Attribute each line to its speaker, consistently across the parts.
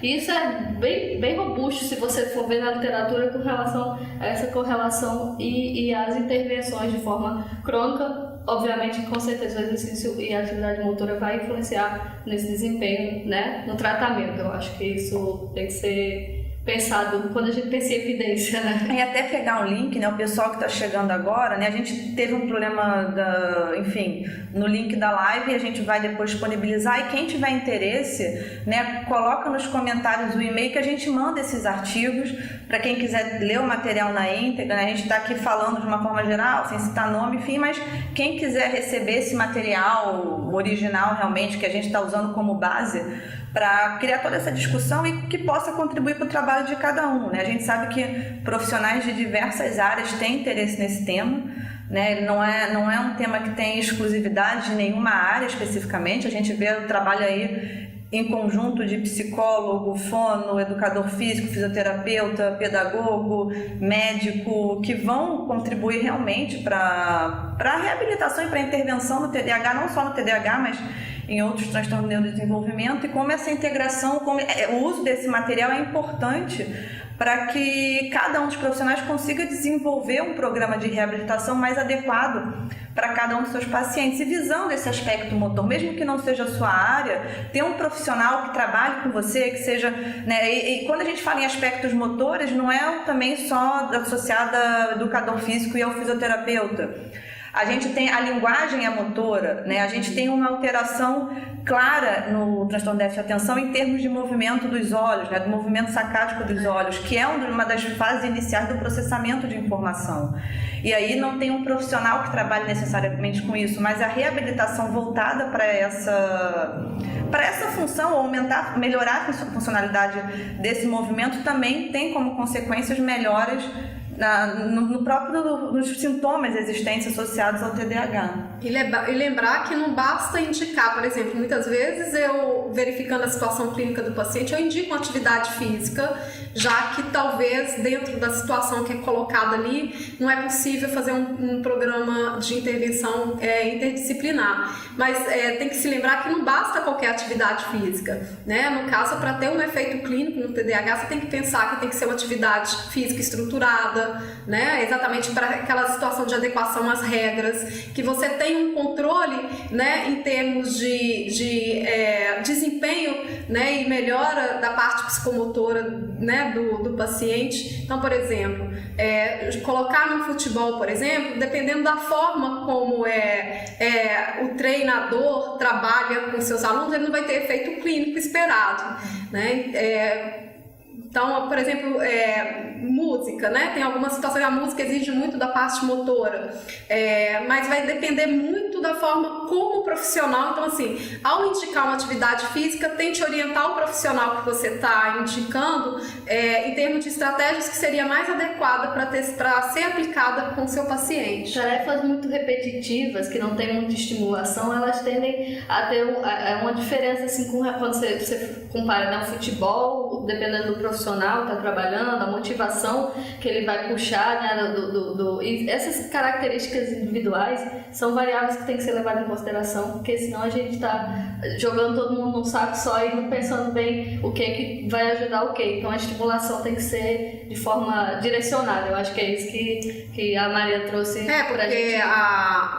Speaker 1: E isso é bem robusto se você for ver na literatura com relação a essa correlação e as intervenções de forma crônica. Obviamente, com certeza, o exercício e a atividade motora vai influenciar nesse desempenho, né, no tratamento. Eu acho que isso tem que ser pensado quando a gente pensa em evidência, né?
Speaker 2: E até pegar um link, né? O pessoal que está chegando agora, né? A gente teve um problema, no link da live, e a gente vai depois disponibilizar. E quem tiver interesse, né? Coloca nos comentários o e-mail que a gente manda esses artigos para quem quiser ler o material na íntegra, né? A gente está aqui falando de uma forma geral, sem citar nome, enfim, mas quem quiser receber esse material original realmente que a gente está usando como base para criar toda essa discussão e que possa contribuir para o trabalho de cada um, né? A gente sabe que profissionais de diversas áreas têm interesse nesse tema, né? Ele não é um tema que tem exclusividade de nenhuma área especificamente. A gente vê o trabalho aí em conjunto de psicólogo, fono, educador físico, fisioterapeuta, pedagogo, médico, que vão contribuir realmente para a reabilitação e para a intervenção no TDAH, não só no TDAH, mas em outros transtornos de neurodesenvolvimento, e como essa integração, o uso desse material é importante para que cada um dos profissionais consiga desenvolver um programa de reabilitação mais adequado para cada um dos seus pacientes, e visando esse aspecto motor, mesmo que não seja a sua área, ter um profissional que trabalhe com você, que seja, né, e quando a gente fala em aspectos motores, não é também só associado ao educador físico e ao fisioterapeuta. A gente tem a linguagem motora, né? A gente tem uma alteração clara no transtorno de déficit de atenção em termos de movimento dos olhos, né? Do movimento sacádico dos olhos, que é uma das fases iniciais do processamento de informação. E aí não tem um profissional que trabalhe necessariamente com isso, mas a reabilitação voltada para essa função, aumentar, melhorar a funcionalidade desse movimento, também tem como consequências melhoras nos sintomas existentes associados ao TDAH.
Speaker 3: E lembrar que não basta indicar, por exemplo, muitas vezes eu, verificando a situação clínica do paciente, eu indico uma atividade física, já que talvez dentro da situação que é colocada ali, não é possível fazer um programa de intervenção interdisciplinar. Mas tem que se lembrar que não basta qualquer atividade física, né? No caso, para ter um efeito clínico no TDAH, você tem que pensar que tem que ser uma atividade física estruturada, né? Exatamente para aquela situação de adequação às regras, que você tem um controle, né, em termos de desempenho, né, e melhora da parte psicomotora, né, do paciente. Então, por exemplo, colocar no futebol, por exemplo, dependendo da forma como o treinador trabalha com seus alunos, ele não vai ter efeito clínico esperado, né? Então, por exemplo, música, né? Tem algumas situações que a música exige muito da parte motora, mas vai depender muito da forma como o profissional. Então, assim, ao indicar uma atividade física, tente orientar o profissional que você está indicando em termos de estratégias que seria mais adequada para ser aplicada com o seu paciente.
Speaker 1: Tarefas muito repetitivas, que não tem muita estimulação, elas tendem a ter uma diferença, assim, quando você compara, né, o futebol, dependendo do profissional que está trabalhando, a motivação que ele vai puxar, né, e essas características individuais são variáveis que tem que ser levadas em consideração, porque senão a gente está jogando todo mundo num saco só e não pensando bem o que vai ajudar o que. Então a estimulação tem que ser de forma direcionada. Eu acho que é isso que a Maria trouxe pra gente.
Speaker 3: Porque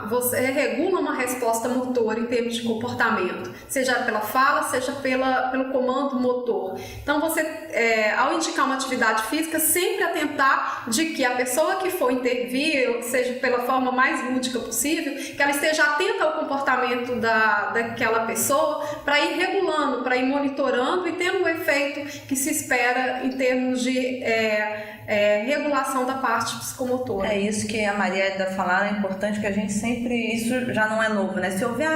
Speaker 3: você regula uma resposta motora em termos de comportamento, seja pela fala, seja pelo comando motor. Então você, ao indicar uma atividade física, sempre atentar de que a pessoa que for intervir, seja pela forma mais lúdica possível, que ela esteja atenta ao comportamento daquela pessoa, para ir regulando, para ir monitorando e tendo o efeito que se espera em termos de regulação da parte psicomotora.
Speaker 2: É isso que a Maria está falando, é importante que a gente sempre, isso já não é novo, né? Se houver,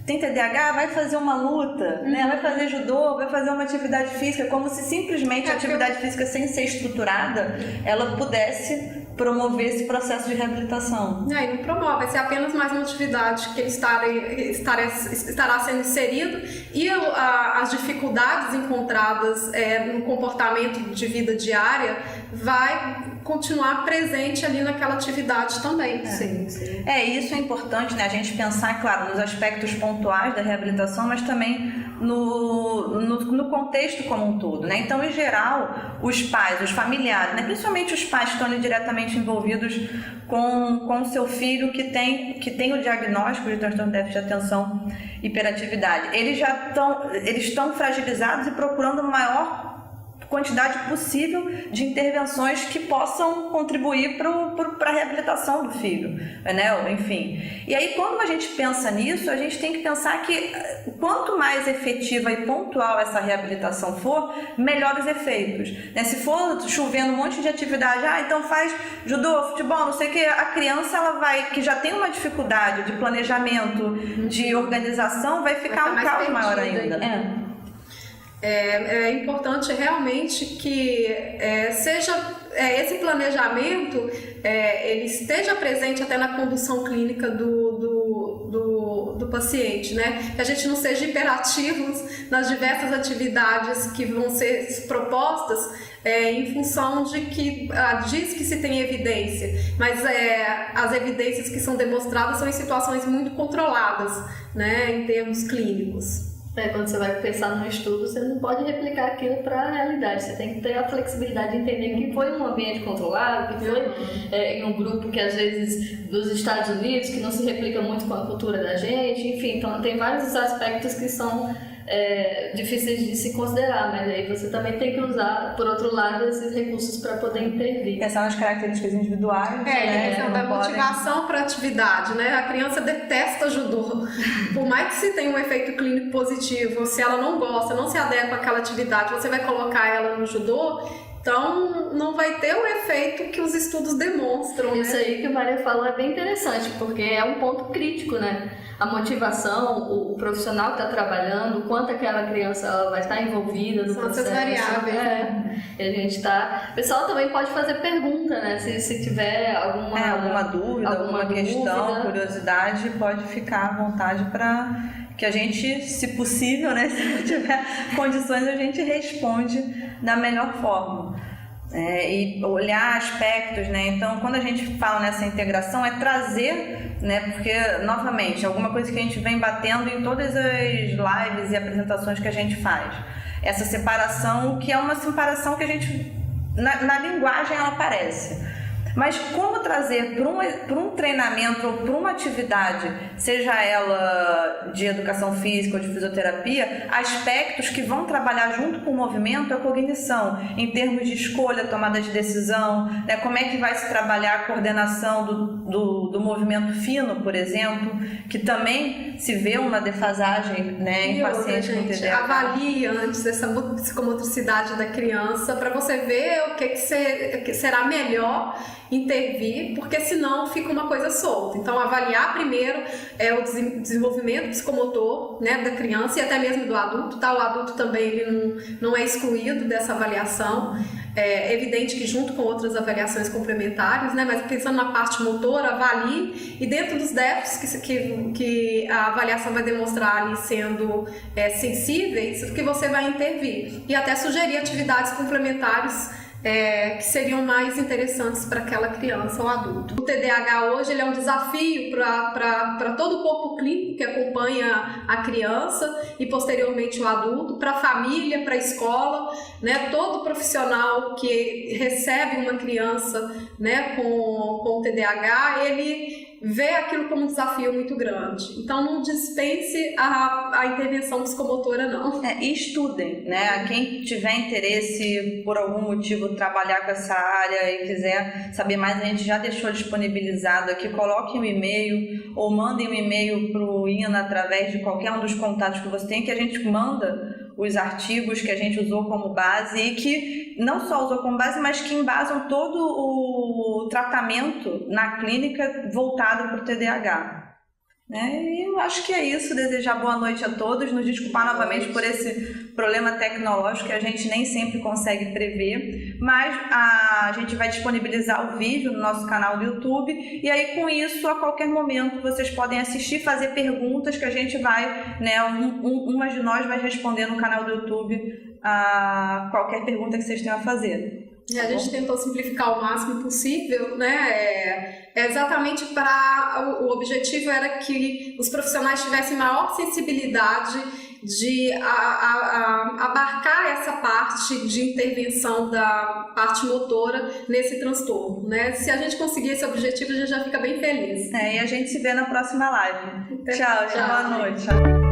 Speaker 2: tem TDAH, vai fazer uma luta, né? Vai fazer judô, vai fazer uma atividade física, como se simplesmente a atividade física, sem ser estruturada, ela pudesse promover esse processo de reabilitação.
Speaker 3: E não promove, vai ser apenas mais uma atividade que ele estará sendo inserido, e as dificuldades encontradas no comportamento de vida diária vai continuar presente ali naquela atividade também.
Speaker 1: Sim.
Speaker 2: Isso é importante, né? A gente pensar, claro, nos aspectos pontuais da reabilitação, mas também no contexto como um todo, né? Então, em geral, os pais, os familiares, né? Principalmente os pais que estão ali diretamente envolvidos com o seu filho que tem o diagnóstico de transtorno de déficit de atenção e hiperatividade, eles estão fragilizados e procurando uma maior quantidade possível de intervenções que possam contribuir para a reabilitação do filho, né? Enfim. E aí, quando a gente pensa nisso, a gente tem que pensar que quanto mais efetiva e pontual essa reabilitação for, melhores efeitos, né? Se for chovendo um monte de atividade, então faz judô, futebol, não sei o que, a criança que já tem uma dificuldade de planejamento, de organização, vai ficar um caos maior ainda.
Speaker 3: É importante realmente que esse planejamento ele esteja presente até na condução clínica do paciente, né? Que a gente não seja imperativos nas diversas atividades que vão ser propostas em função de que diz que se tem evidência, mas as evidências que são demonstradas são em situações muito controladas, né? Em termos clínicos.
Speaker 1: Quando você vai pensar num estudo, você não pode replicar aquilo para a realidade. Você tem que ter a flexibilidade de entender que foi um ambiente controlado, que foi em um grupo que às vezes dos Estados Unidos, que não se replica muito com a cultura da gente. Enfim, então tem vários aspectos que são difíceis de se considerar, mas aí você também tem que usar, por outro lado, esses recursos para poder intervir.
Speaker 2: Pensar nas características individuais.
Speaker 3: Da motivação para a atividade, né? A criança detesta judô. Por mais que se tenha um efeito clínico positivo, se ela não gosta, não se adequa àquela atividade, você vai colocar ela no judô, então não vai ter o efeito que os estudos demonstram.
Speaker 1: Isso aí que o Maria falou é bem interessante, porque é um ponto crítico, né? A motivação, o profissional que está trabalhando, o quanto aquela criança ela vai estar envolvida no processo.
Speaker 3: São essas variáveis.
Speaker 1: A gente tá... O pessoal também pode fazer pergunta, né? Se tiver
Speaker 2: alguma dúvida, alguma questão, curiosidade, pode ficar à vontade para que a gente, se possível, né? Se tiver condições, a gente responde da melhor forma. E olhar aspectos, né? Então, quando a gente fala nessa integração, é trazer, né? Porque, novamente, alguma coisa que a gente vem batendo em todas as lives e apresentações que a gente faz. Essa separação, que é uma separação que a gente, na linguagem, ela aparece. Mas como trazer para um treinamento ou para uma atividade, seja ela de educação física ou de fisioterapia, aspectos que vão trabalhar junto com o movimento, a cognição, em termos de escolha, tomada de decisão, né? Como é que vai se trabalhar a coordenação do movimento fino, por exemplo, que também se vê uma defasagem, né, em pacientes com TDAH.
Speaker 3: Avalie antes essa psicomotricidade da criança para você ver o que será melhor intervir, porque senão fica uma coisa solta. Então, avaliar primeiro o desenvolvimento psicomotor, né, da criança e até mesmo do adulto, tá? O adulto também ele não é excluído dessa avaliação. É evidente que junto com outras avaliações complementares, né, mas pensando na parte motora, avalie e dentro dos déficits que a avaliação vai demonstrar ali sendo sensíveis, que você vai intervir e até sugerir atividades complementares que seriam mais interessantes para aquela criança ou adulto. O TDAH hoje ele é um desafio para todo o corpo clínico que acompanha a criança e posteriormente o adulto, para a família, para a escola, né? Todo profissional que recebe uma criança, né, com TDAH, ele vê aquilo como um desafio muito grande. Então não dispense a intervenção psicomotora, não.
Speaker 2: E estudem, né? Quem tiver interesse por algum motivo trabalhar com essa área e quiser saber mais, a gente já deixou disponibilizado aqui. Coloque um e-mail ou mandem um e-mail para o INA através de qualquer um dos contatos que você tem, que a gente manda os artigos que a gente usou como base e que não só usou como base, mas que embasam todo o tratamento na clínica voltado para o TDAH. E eu acho que é isso. Desejar boa noite a todos, nos desculpar novamente por esse problema tecnológico que a gente nem sempre consegue prever, mas a gente vai disponibilizar o vídeo no nosso canal do YouTube e aí com isso a qualquer momento vocês podem assistir, fazer perguntas que a gente vai, né, uma de nós vai responder no canal do YouTube a qualquer pergunta que vocês tenham a fazer.
Speaker 3: A gente tentou simplificar o máximo possível, né? Exatamente para o objetivo era que os profissionais tivessem maior sensibilidade de abarcar essa parte de intervenção da parte motora nesse transtorno, né? Se a gente conseguir esse objetivo, a gente já fica bem feliz.
Speaker 2: E a gente se vê na próxima live.
Speaker 3: Tchau.
Speaker 2: Boa noite.